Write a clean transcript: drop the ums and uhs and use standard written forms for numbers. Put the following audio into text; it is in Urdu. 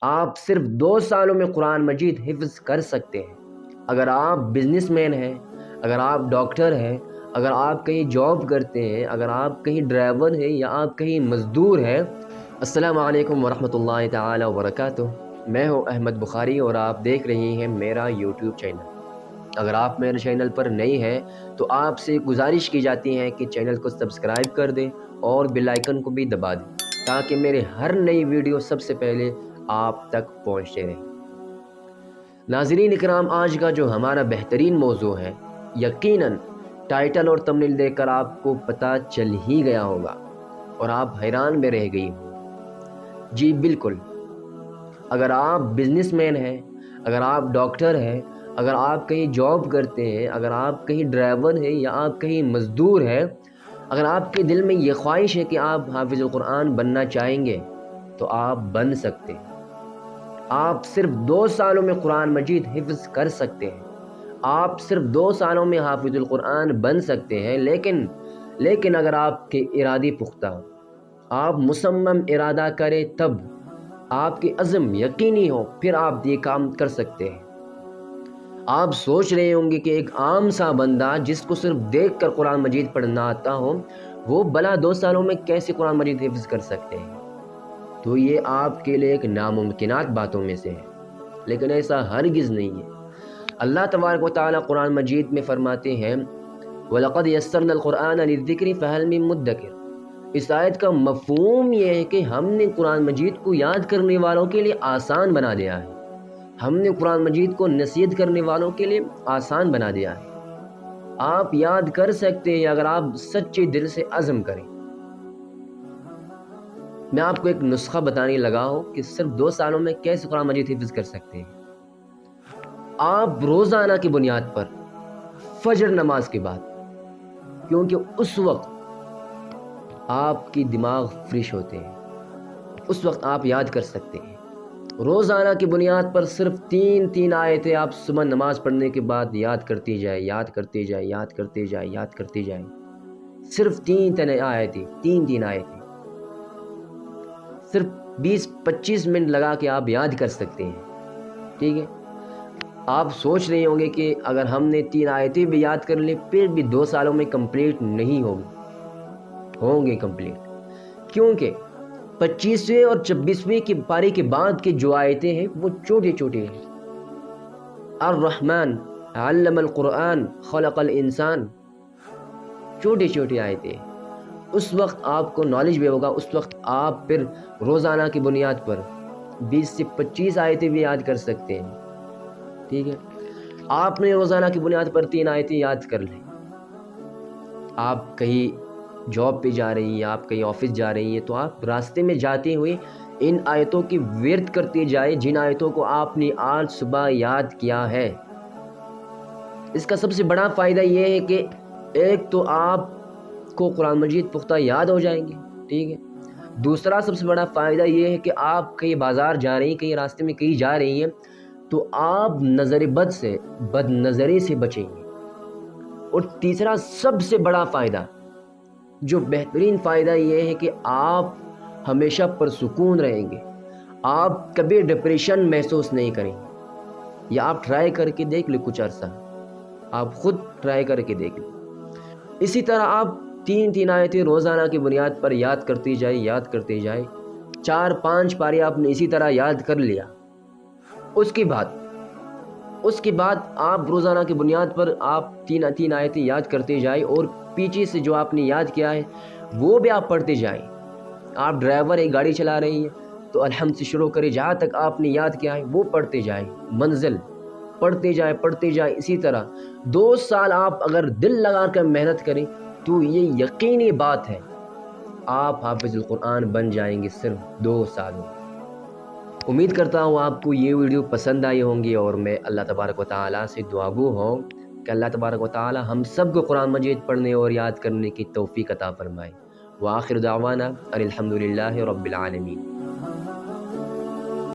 آپ صرف 2 سالوں میں قرآن مجید حفظ کر سکتے ہیں۔ اگر آپ بزنس مین ہیں، اگر آپ ڈاکٹر ہیں، اگر آپ کہیں جاب کرتے ہیں، اگر آپ کہیں ڈرائیور ہیں یا آپ کہیں مزدور ہیں۔ السلام علیکم ورحمۃ اللہ تعالی وبرکاتہ۔ میں ہوں احمد بخاری اور آپ دیکھ رہے ہیں میرا یوٹیوب چینل۔ اگر آپ میرے چینل پر نئی ہیں تو آپ سے گزارش کی جاتی ہے کہ چینل کو سبسکرائب کر دیں اور بیل آئیکن کو بھی دبا دیں تاکہ میرے ہر نئی ویڈیو سب سے پہلے آپ تک پہنچتے رہیں۔ ناظرین اکرام، آج کا جو ہمارا بہترین موضوع ہے، یقیناً ٹائٹل اور تمنیل دیکھ کر آپ کو پتہ چل ہی گیا ہوگا اور آپ حیران میں رہ گئی ہوں۔ جی بالکل، اگر آپ بزنس مین ہیں، اگر آپ ڈاکٹر ہیں، اگر آپ کہیں جاب کرتے ہیں، اگر آپ کہیں ڈرائیور ہیں یا آپ کہیں مزدور ہیں، اگر آپ کے دل میں یہ خواہش ہے کہ آپ حافظ القرآن بننا چاہیں گے تو آپ بن سکتے ہیں۔ آپ صرف 2 سالوں میں قرآن مجید حفظ کر سکتے ہیں۔ آپ صرف 2 سالوں میں حافظ القرآن بن سکتے ہیں، لیکن اگر آپ کے ارادے پختہ ہوں، آپ مصمم ارادہ کریں، تب آپ کے عزم یقینی ہو، پھر آپ یہ کام کر سکتے ہیں۔ آپ سوچ رہے ہوں گے کہ ایک عام سا بندہ جس کو صرف دیکھ کر قرآن مجید پڑھنا آتا ہو، وہ بلا 2 سالوں میں کیسے قرآن مجید حفظ کر سکتے ہیں؟ تو یہ آپ کے لیے ایک ناممکنات باتوں میں سے ہے، لیکن ایسا ہرگز نہیں ہے۔ اللہ تبارک و تعالیٰ قرآن مجید میں فرماتے ہیں وَلَقَدْ يَسَّرْنَا الْقُرْآنَ لِلذِّكْرِ فَهَلْ مِن مُدَّكِرٍ۔ اس آیت کا مفہوم یہ ہے کہ ہم نے قرآن مجید کو یاد کرنے والوں کے لیے آسان بنا دیا ہے۔ ہم نے قرآن مجید کو نصیحت کرنے والوں کے لیے آسان بنا دیا ہے۔ آپ یاد کر سکتے ہیں اگر آپ سچے دل سے عزم کریں۔ میں آپ کو ایک نسخہ بتانے لگا ہوں کہ صرف 2 سالوں میں کیسے قرآن مجید حفظ کر سکتے ہیں۔ آپ روزانہ کی بنیاد پر فجر نماز کے بعد، کیونکہ اس وقت آپ کی دماغ فریش ہوتے ہیں، اس وقت آپ یاد کر سکتے ہیں۔ روزانہ کی بنیاد پر صرف 3 آیتیں آپ صبح نماز پڑھنے کے بعد یاد کرتی جائیں، یاد کرتے جائیں، یاد کرتے جائیں، یاد کرتے جائیں۔ صرف 3 آیتیں، 3 آیتیں، صرف 20-25 منٹ لگا کے آپ یاد کر سکتے ہیں۔ ٹھیک ہے؟ آپ سوچ رہے ہوں گے کہ اگر ہم نے 3 آیتیں بھی یاد کر لیں پھر بھی 2 سالوں میں کمپلیٹ نہیں ہوں گے کمپلیٹ، کیونکہ 25ویں اور 26ویں کی پاری کے بعد کے جو آیتیں ہیں وہ چھوٹے چھوٹے ہیں۔ الرحمن علم القرآن خلق الانسان، چھوٹے چھوٹے آیتیں ہیں۔ اس وقت آپ کو نالج بھی ہوگا، اس وقت آپ پھر روزانہ کی بنیاد پر 20 سے 25 آیتیں بھی یاد کر سکتے ہیں۔ ٹھیک ہے؟ آپ نے روزانہ کی بنیاد پر 3 آیتیں یاد کر لیں۔ آپ کہیں جاب پہ جا رہی ہیں، آپ کہیں آفس جا رہی ہیں، تو آپ راستے میں جاتے ہوئے ان آیتوں کی ورد کرتے جائیں جن آیتوں کو آپ نے آج صبح یاد کیا ہے۔ اس کا سب سے بڑا فائدہ یہ ہے کہ ایک تو آپ کو قرآن مجید پختہ یاد ہو جائیں گے، ٹھیک ہے؟ دوسرا سب سے بڑا فائدہ یہ ہے کہ آپ کہیں بازار جا رہی ہیں، کہیں راستے میں کہیں جا رہی ہیں تو آپ نظر بد نظری سے بچیں گے۔ اور تیسرا سب سے بڑا فائدہ، جو بہترین فائدہ یہ ہے کہ آپ ہمیشہ پرسکون رہیں گے، آپ کبھی ڈپریشن محسوس نہیں کریں گے۔ یا آپ ٹرائی کر کے دیکھ لیں، کچھ عرصہ آپ خود ٹرائی کر کے دیکھ لیں۔ اسی طرح آپ 3 آیتیں روزانہ کی بنیاد پر یاد کرتے جائیں۔ 4-5 پارے آپ نے اسی طرح یاد کر لیا۔ اس کے بعد آپ روزانہ کی بنیاد پر آپ 3 آیتیں یاد کرتے جائیں اور پیچھے سے جو آپ نے یاد کیا ہے وہ بھی آپ پڑھتے جائیں۔ آپ ڈرائیور ایک گاڑی چلا رہی ہیں تو الحمد سے شروع کریں، جہاں تک آپ نے یاد کیا ہے وہ پڑھتے جائیں، منزل پڑھتے جائیں۔ اسی طرح 2 سال آپ اگر دل لگا کر محنت کریں تو یہ یقینی بات ہے آپ حافظ القرآن بن جائیں گے صرف 2 سالوں میں۔ امید کرتا ہوں آپ کو یہ ویڈیو پسند آئی ہوں گی، اور میں اللہ تبارک و تعالیٰ سے دعا گو ہوں کہ اللہ تبارک و تعالیٰ ہم سب کو قرآن مجید پڑھنے اور یاد کرنے کی توفیق عطا فرمائے۔ وآخر دعوانا ان الحمد للہ رب العالمین۔